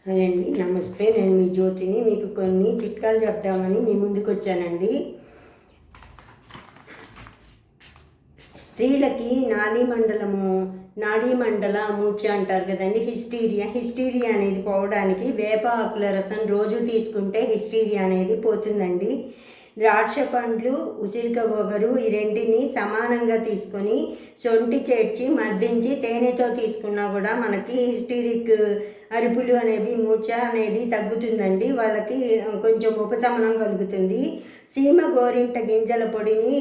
Hi అండి, నమస్తే. నేను మీ జ్యోతిని. మీకు కొన్ని చిట్కాలు చెప్దామని మీ ముందుకు వచ్చానండి. స్త్రీలకి నాడీ మండల మూర్ఛ అంటారు కదండి, హిస్టీరియా అనేది పోవడానికి వేప ఆకుల రసం రోజు తీసుకుంటే హిస్టీరియా అనేది పోతుందండి. ద్రాక్ష పండ్లు, ఉసిరిక ఒగరు ఈ రెంటిని సమానంగా తీసుకొని సొంటి చేర్చి మద్దించి తేనెతో తీసుకున్నా కూడా మనకి హిస్టీరిక్ అరుపులు అనేవి, మూర్ఛ అనేది తగ్గుతుందండి. వాళ్ళకి కొంచెం ఉపశమనం కలుగుతుంది. సీమ గోరింట గింజల పొడిని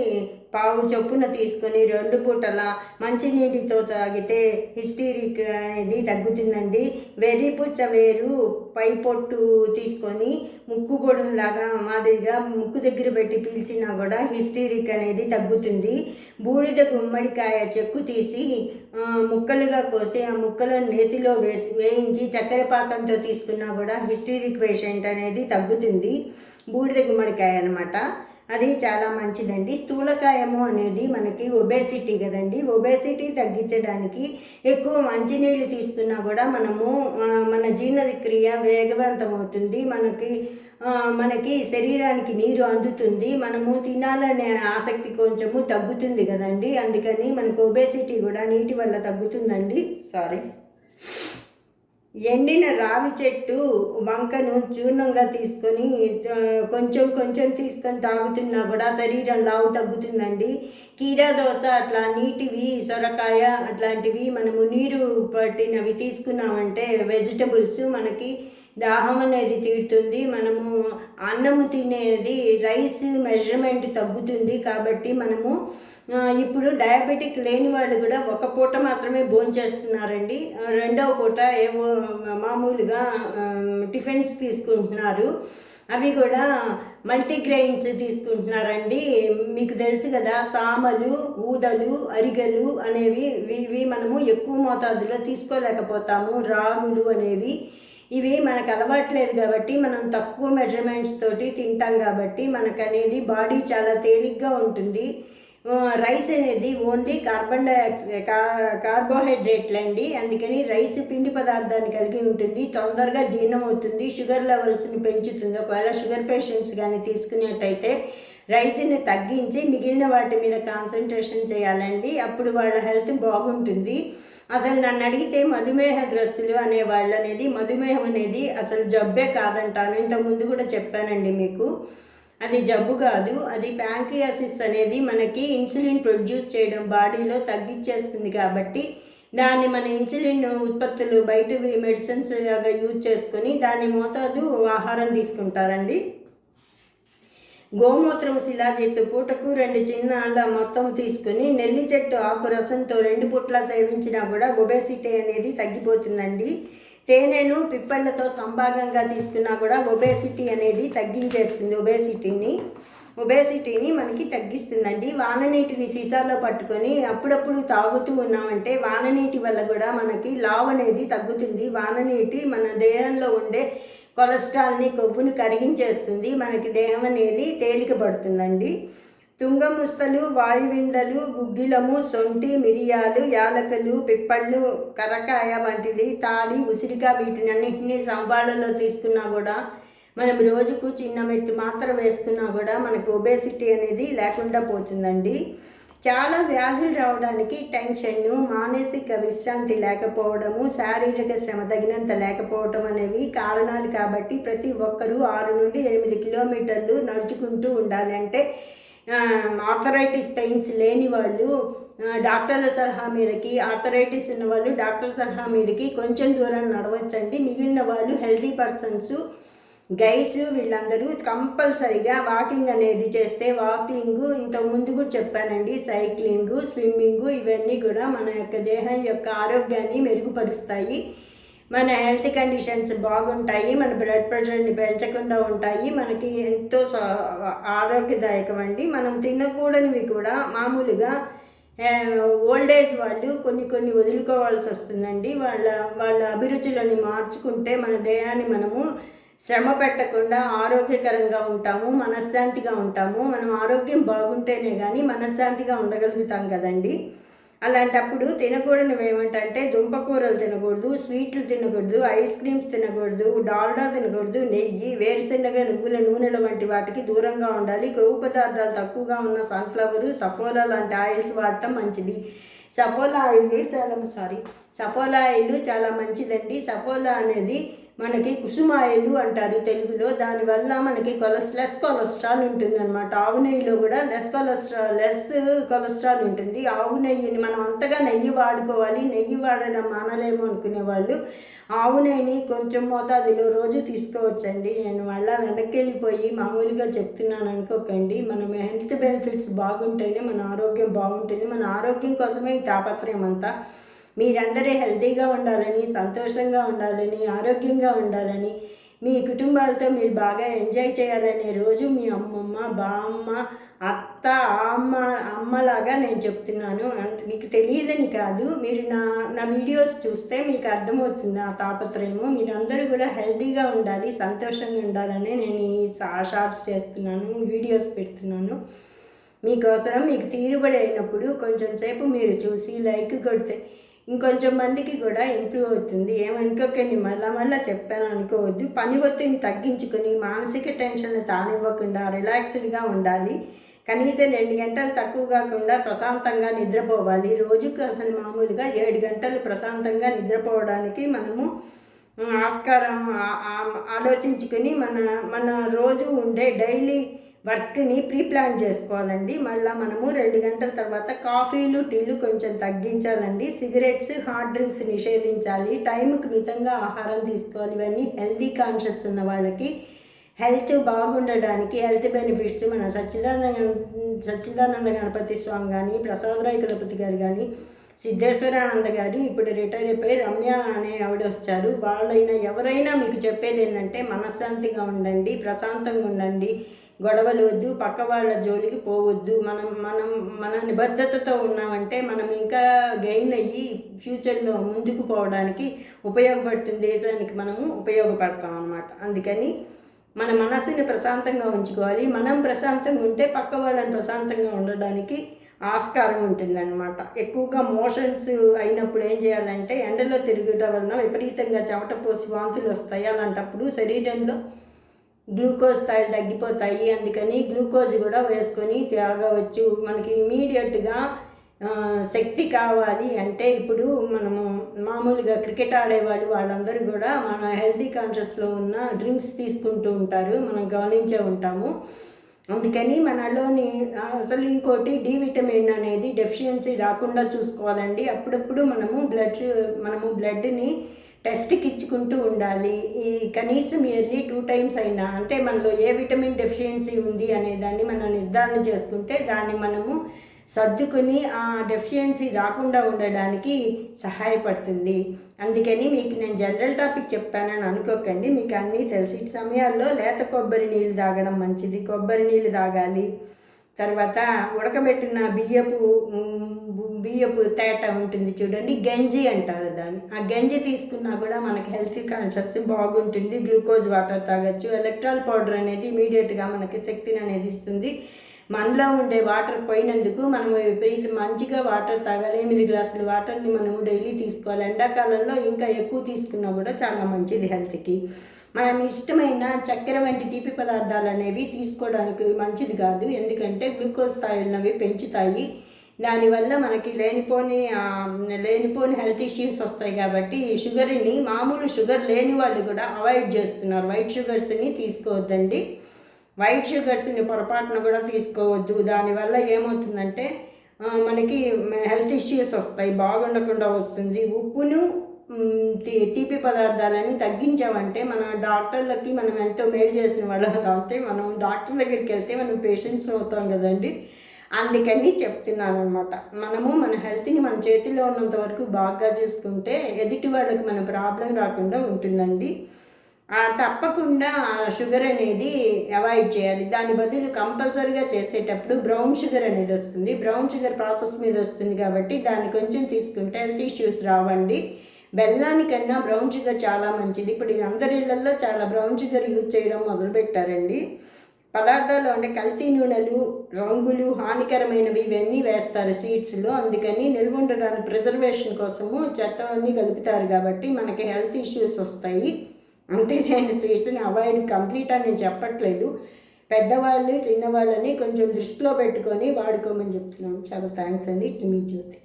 పావు చొప్పున తీసుకొని 2 పూటల మంచినీటితో తాగితే హిస్టీరిక్ అనేది తగ్గుతుందండి. వెర్రిపుచ్చ వేరు పై పొట్టు తీసుకొని ముక్కు పొడులాగా మాదిరిగా ముక్కు దగ్గర పెట్టి పీల్చినా కూడా హిస్టీరిక్ అనేది తగ్గుతుంది. బూడిద గుమ్మడికాయ చెక్కు తీసి ముక్కలుగా కోసి ఆ ముక్కలను నేతిలో వేయించి చక్కెర పాకంతో తీసుకున్నా కూడా హిస్టీరిక్ పేషెంట్ అనేది తగ్గుతుంది. బూడిద గుమ్మడికాయ అనమాట, అది చాలా మంచిదండి. స్థూలకాయము అనేది మనకి ఒబేసిటీ కదండి. ఒబేసిటీ తగ్గించడానికి ఎక్కువ మంచినీళ్ళు తీసుకున్నా కూడా మన జీర్ణక్రియ వేగవంతం అవుతుంది. మనకి శరీరానికి నీరు అందుతుంది. మనము తినాలనే ఆసక్తి కొంచెము తగ్గుతుంది కదండి. అందుకని మనకు ఒబేసిటీ కూడా నీటి వల్ల తగ్గుతుందండి. ఎండిన రావి చెట్టు వంకను చూర్ణంగా తీసుకొని కొంచెం కొంచెం తీసుకొని తాగుతున్నా కూడా శరీరం లావు తగ్గుతుందండి. కీరా దోస అట్లా నీటివి, సొరకాయ అట్లాంటివి మనము నీరు పట్టినవి తీసుకున్నామంటే వెజిటబుల్స్ మనకి దాహం అనేది తీరుతుంది. మనము అన్నము తినేది రైస్ మెజర్మెంట్ తగ్గుతుంది. కాబట్టి మనము ఇప్పుడు డయాబెటిక్ లేని వాళ్ళు కూడా ఒక పూట మాత్రమే భోంచేస్తున్నారండి. రెండవ పూట ఏవో మామూలుగా టిఫిన్స్ తీసుకుంటున్నారు. అవి కూడా మల్టీగ్రెయిన్స్ తీసుకుంటున్నారండి. మీకు తెలుసు కదా, సామలు, ఊదలు, అరిగలు అనేవి ఇవి మనము ఎక్కువ మోతాదులో తీసుకోలేకపోతాము. రాగులు అనేవి ఇవి మనకు అలవాట్లేదు కాబట్టి మనం తక్కువ మెజర్మెంట్స్ తోటి తింటాం కాబట్టి మనకు అనేది బాడీ చాలా తేలిగ్గా ఉంటుంది. రైస్ అనేది ఓన్లీ కార్బోహైడ్రేట్లు అండి. అందుకని రైస్ పిండి పదార్థాన్ని కలిగి ఉంటుంది, తొందరగా జీర్ణం అవుతుంది, షుగర్ లెవెల్స్ని పెంచుతుంది. ఒకవేళ షుగర్ పేషెంట్స్ కానీ తీసుకునేట్టయితే రైస్ని తగ్గించి మిగిలిన వాటి మీద కాన్సన్ట్రేషన్ చేయాలండి. అప్పుడు వాళ్ళ హెల్త్ బాగుంటుంది. అసలు నన్ను అడిగితే మధుమేహగ్రస్తులు అనేవాళ్ళు అనేది, మధుమేహం అనేది అసలు జబ్బే కాదంటాను. ఇంతకుముందు కూడా చెప్పానండి మీకు. అది జబ్బు కాదు, అది ప్యాంక్రియాసిస్ అనేది మనకి ఇన్సులిన్ ప్రొడ్యూస్ చేయడం బాడీలో తగ్గించేస్తుంది. కాబట్టి దాన్ని మన ఇన్సులిన్ ఉత్పత్తులు బయట మెడిసిన్స్ లాగా యూజ్ చేసుకొని దాని మోతాదు ఆహారం తీసుకుంటారండి. గోమూత్రం శిలాజిత్తు పూటకు 2 చిన్న అలా మొత్తం తీసుకుని నెల్లి చెట్టు ఆకు రసంతో 2 పూట్ల సేవించినా కూడా ఒబేసిటీ అనేది తగ్గిపోతుందండి. తేనెను పిప్పళ్ళతో సంభాగంగా తీసుకున్నా కూడా ఒబేసిటీ అనేది తగ్గించేస్తుంది. ఒబేసిటీని మనకి తగ్గిస్తుందండి. వాననీటిని సీసాలో పట్టుకొని అప్పుడప్పుడు తాగుతూ ఉన్నామంటే వాననీటి వల్ల కూడా మనకి లావ్ అనేది తగ్గుతుంది. వాననీటి మన దేహంలో ఉండే కొలెస్ట్రాల్ని, కొవ్వును కరిగించేస్తుంది. మనకి దేహం అనేది తేలికపడుతుందండి. తుంగముస్తలు, వాయువిందలు, గుగ్గిలము, సొంటి, మిరియాలు, యాలకులు, పిప్పళ్ళు, కరకాయ వంటిది, తాళి, ఉసిరిక వీటినన్నింటినీ సంబాళ్ళలో తీసుకున్నా కూడా మనం రోజుకు చిన్న మెత్తు మాత్ర వేసుకున్నా కూడా మనకు ఒబేసిటీ అనేది లేకుండా పోతుందండి. చాలా వ్యాధులు రావడానికి టెన్షన్ను, మానసిక విశ్రాంతి లేకపోవడము, శారీరక శ్రమ తగినంత లేకపోవడం అనేవి కారణాలు. కాబట్టి ప్రతి ఒక్కరూ 6 నుండి 8 కిలోమీటర్లు నడుచుకుంటూ ఉండాలి. అంటే ఆర్థరైటిస్ పెయిన్స్ లేని వాళ్ళు డాక్టర్ల సలహా మీదకి, ఆర్థరైటిస్ ఉన్న వాళ్ళు డాక్టర్ సలహా మీదకి కొంచెం దూరం నడవచ్చండి. మిగిలిన వాళ్ళు హెల్తీ పర్సన్స్, గైస్ వీళ్ళందరూ కంపల్సరిగా వాకింగ్ అనేది చేస్తే, వాకింగ్ ఇంతకుముందు కూడా చెప్పానండి, సైక్లింగు, స్విమ్మింగు ఇవన్నీ కూడా మన యొక్క దేహం యొక్క ఆరోగ్యాన్ని మెరుగుపరుస్తాయి. మన హెల్త్ కండిషన్స్ బాగుంటాయి, మన బ్లడ్ ప్రెషర్ని పెంచకుండా ఉంటాయి, మనకి ఎంతో ఆరోగ్యదాయకం అండి. మనం తినకూడనివి కూడా మామూలుగా ఓల్డేజ్ వాళ్ళు కొన్ని వదులుకోవాల్సి వస్తుందండి. వాళ్ళ అభిరుచులను మార్చుకుంటే మన దేహాన్ని మనము శ్రమ పెట్టకుండా ఆరోగ్యకరంగా ఉంటాము, మనశ్శాంతిగా ఉంటాము. మనం ఆరోగ్యం బాగుంటేనే కానీ మనశ్శాంతిగా ఉండగలుగుతాం కదండి. అలాంటప్పుడు తినకూడనివి ఏమిటంటే దుంపకూరలు తినకూడదు, స్వీట్లు తినకూడదు, ఐస్ క్రీమ్స్ తినకూడదు, డాల్డా తినకూడదు, నెయ్యి, వేరుశెనగ, నువ్వుల నూనెల వంటి వాటికి దూరంగా ఉండాలి. కొవ్వు పదార్థాలు తక్కువగా ఉన్న సన్ఫ్లవరు, సఫోలా లాంటి ఆయిల్స్ వాడటం మంచిది. సఫోలా ఆయిల్ చాలా మంచిదండి. సఫోలా అనేది మనకి కుసుమ ఆయిల్ అంటారు తెలుగులో. దానివల్ల మనకి లెస్ కొలెస్ట్రాల్ ఉంటుంది అనమాట. ఆవు నెయ్యిలో కూడా లెస్ కొలెస్ట్రాల్ ఉంటుంది. ఆవు నెయ్యిని మనం అంతగా నెయ్యి వాడుకోవాలి, నెయ్యి వాడడం మానలేము అనుకునే వాళ్ళు ఆవు నెయ్యిని కొంచెం మోతాదులో రోజు తీసుకోవచ్చండి. నేను మళ్ళీ వెనక్కి వెళ్ళిపోయి మామూలుగా చెప్తున్నాను అనుకోకండి. మనం హెల్త్ బెనిఫిట్స్ బాగుంటేనే మన ఆరోగ్యం బాగుంటుంది. మన ఆరోగ్యం కోసమే ఈ తాపత్రయం అంతా. మీరందరూ హెల్తీగా ఉండాలని, సంతోషంగా ఉండాలని, ఆరోగ్యంగా ఉండాలని, మీ కుటుంబాలతో మీరు బాగా ఎంజాయ్ చేయాలనే రోజు మీ అమ్మమ్మ, బామ్మ, అత్త, అమ్మలాగా నేను చెప్తున్నాను. మీకు తెలియదని కాదు, మీరు నా వీడియోస్ చూస్తే మీకు అర్థమవుతుంది ఆ తాపత్రయము. మీరందరూ కూడా హెల్తీగా ఉండాలి, సంతోషంగా ఉండాలని నేను ఈ షార్ట్స్ చేస్తున్నాను, వీడియోస్ పెడుతున్నాను. మీకోసం మీకు తీరుబడి అయినప్పుడు కొంచెం సేపు మీరు చూసి లైక్ కొడితే ఇంకొంచెం మందికి కూడా ఇంప్రూవ్ అవుతుంది. ఏమనుకోకండి, మళ్ళా చెప్పాను అనుకోవద్దు. పని ఒత్తిడిని తగ్గించుకొని మానసిక టెన్షన్ తానివ్వకుండా రిలాక్స్డ్గా ఉండాలి. కనీసం 2 గంటలు తక్కువ కాకుండా ప్రశాంతంగా నిద్రపోవాలి. రోజుకు అసలు మామూలుగా 7 గంటలు ప్రశాంతంగా నిద్రపోవడానికి మనము ఆస్కారం ఆలోచించుకొని మన రోజు ఉండే డైలీ వర్క్ని ప్లాన్ చేసుకోవాలండి. మళ్ళీ మనము 2 గంటల తర్వాత కాఫీలు, టీలు కొంచెం తగ్గించాలండి. సిగరెట్స్, హార్డ్ డ్రింక్స్ నిషేధించాలి. టైంకి మితంగా ఆహారం తీసుకోవాలి. ఇవన్నీ హెల్తీ కాన్షియస్ ఉన్న వాళ్ళకి హెల్త్ బాగుండడానికి హెల్త్ బెనిఫిట్స్ మన సచ్చిదానంద గణపతి స్వామి కానీ, ప్రసాదరాయ్ గణపతి గారు కానీ, సిద్ధేశ్వరానంద గారు ఇప్పుడు రిటైర్ అయిపోయి రమ్య అనే ఆవిడ వచ్చారు. వాళ్ళైనా ఎవరైనా మీకు చెప్పేది ఏంటంటే మనశ్శాంతిగా ఉండండి, ప్రశాంతంగా ఉండండి, గొడవలు వద్దు, పక్క వాళ్ళ జోలికి పోవద్దు. మన నిబద్ధతతో ఉన్నామంటే మనం ఇంకా గెయిన్ అయ్యి ఫ్యూచర్లో ముందుకు పోవడానికి ఉపయోగపడుతుంది, దేశానికి మనము ఉపయోగపడతాం అన్నమాట. అందుకని మన మనసుని ప్రశాంతంగా ఉంచుకోవాలి. మనం ప్రశాంతంగా ఉంటే పక్క వాళ్ళని ప్రశాంతంగా ఉండడానికి ఆస్కారం ఉంటుందన్నమాట. ఎక్కువగా మోషన్స్ అయినప్పుడు ఏం చేయాలంటే ఎండలో తిరగడం వలన విపరీతంగా చెమట పోసి వాంతులు వస్తాయి. అలాంటప్పుడు శరీరంలో గ్లూకోజ్ స్థాయిలు తగ్గిపోతాయి. అందుకని గ్లూకోజ్ కూడా వేసుకొని తాగవచ్చు. మనకి ఇమీడియట్గా శక్తి కావాలి అంటే ఇప్పుడు మనము మామూలుగా క్రికెట్ ఆడేవాళ్ళు వాళ్ళందరూ కూడా మన హెల్తీ కాన్షియస్లో ఉన్న డ్రింక్స్ తీసుకుంటూ ఉంటారు, మనం గమనించే ఉంటాము. అందుకని మనలోని అసలు ఇంకోటి డి విటమిన్ అనేది డెఫిషియన్సీ రాకుండా చూసుకోవాలండి. అప్పుడప్పుడు మనము బ్లడ్ని టెస్ట్కి ఇచ్చుకుంటూ ఉండాలి. ఈ కనీసం ఇయర్లీ 2 times అయినా, అంటే మనలో ఏ విటమిన్ డెఫిషియన్సీ ఉంది అనే దాన్ని మనం నిర్ధారణ చేసుకుంటే దాన్ని మనము సర్దుకుని ఆ డెఫిషియన్సీ రాకుండా ఉండడానికి సహాయపడుతుంది. అందుకని మీకు నేను జనరల్ టాపిక్ చెప్పానని అనుకోకండి, మీకు అన్నీ తెలిసి సమయాల్లో లేత కొబ్బరి నీళ్ళు తాగడం మంచిది. కొబ్బరి నీళ్ళు తాగాలి. తర్వాత ఉడకబెట్టిన బియ్యపు తేట ఉంటుంది చూడండి, గంజి అంటారు దాన్ని. ఆ గంజి తీసుకున్నా కూడా మనకి హెల్త్ కాన్షియస్ బాగుంటుంది. గ్లూకోజ్ వాటర్ తాగొచ్చు. ఎలక్ట్రాల్ పౌడర్ అనేది ఇమీడియట్గా మనకి శక్తిని అనేది ఇస్తుంది. మనలో ఉండే వాటర్ పోయినందుకు మనము మంచిగా వాటర్ తాగాలి. 8 గ్లాసుల వాటర్ని మనము డైలీ తీసుకోవాలి. ఎండాకాలంలో ఇంకా ఎక్కువ తీసుకున్నా కూడా చాలా మంచిది హెల్త్కి. మనం ఇష్టమైన చక్కెర వంటి తీపి పదార్థాలు అనేవి తీసుకోవడానికి మంచిది కాదు, ఎందుకంటే గ్లూకోజ్ స్థాయిలు పెంచుతాయి. దానివల్ల మనకి లేనిపోని హెల్త్ ఇష్యూస్ వస్తాయి. కాబట్టి షుగర్ని మామూలు షుగర్ లేని వాళ్ళు కూడా అవాయిడ్ చేస్తున్నారు. వైట్ షుగర్స్ని తీసుకోవద్దండి. వైట్ షుగర్స్ని పొరపాటున కూడా తీసుకోవద్దు. దానివల్ల ఏమవుతుందంటే మనకి హెల్త్ ఇష్యూస్ వస్తాయి, బాగుండకుండా వస్తుంది. ఉప్పును తీపి పదార్థాలని తగ్గించామంటే మన డాక్టర్లకి మనం ఎంతో మేలు చేసిన వాళ్ళం. అంటే మనం డాక్టర్ దగ్గరికి వెళ్తే మనం పేషెంట్స్ అవుతాం కదండి. అందుకని చెప్తున్నాను అనమాట. మనము మన హెల్త్ని మన చేతిలో ఉన్నంత వరకు బాగా చేసుకుంటే ఎదుటి వాళ్ళకి మన ప్రాబ్లం రాకుండా ఉంటుందండి. తప్పకుండా షుగర్ అనేది అవాయిడ్ చేయాలి. దాని బదులు కంపల్సరీగా చేసేటప్పుడు బ్రౌన్ షుగర్ అనేది వస్తుంది. బ్రౌన్ షుగర్ ప్రాసెస్ మీద వస్తుంది కాబట్టి దాన్ని కొంచెం తీసుకుంటే హెల్త్ ఇష్యూస్ రావండి. బెల్లానికన్నా బ్రౌన్ షుగర్ చాలా మంచిది. ఇప్పుడు అందరి ఇళ్లలో చాలా బ్రౌన్ షుగర్ యూజ్ చేయడం మొదలుపెట్టారండి. పదార్థాలు అంటే కల్తీ నూనెలు, రంగులు, హానికరమైనవి ఇవన్నీ వేస్తారు స్వీట్స్లో. అందుకని నిల్వ ఉండడానికి ప్రిజర్వేషన్ కోసము చెత్త అన్నీ కలుపుతారు కాబట్టి మనకి హెల్త్ ఇష్యూస్ వస్తాయి. అంటే నేను స్వీట్స్ని అవాయిడ్ కంప్లీట్ అని నేను చెప్పట్లేదు, పెద్దవాళ్ళు చిన్నవాళ్ళని కొంచెం దృష్టిలో పెట్టుకొని వాడుకోమని చెప్తున్నాను. చాలా థ్యాంక్స్ అండి. మీ జ్యోతి.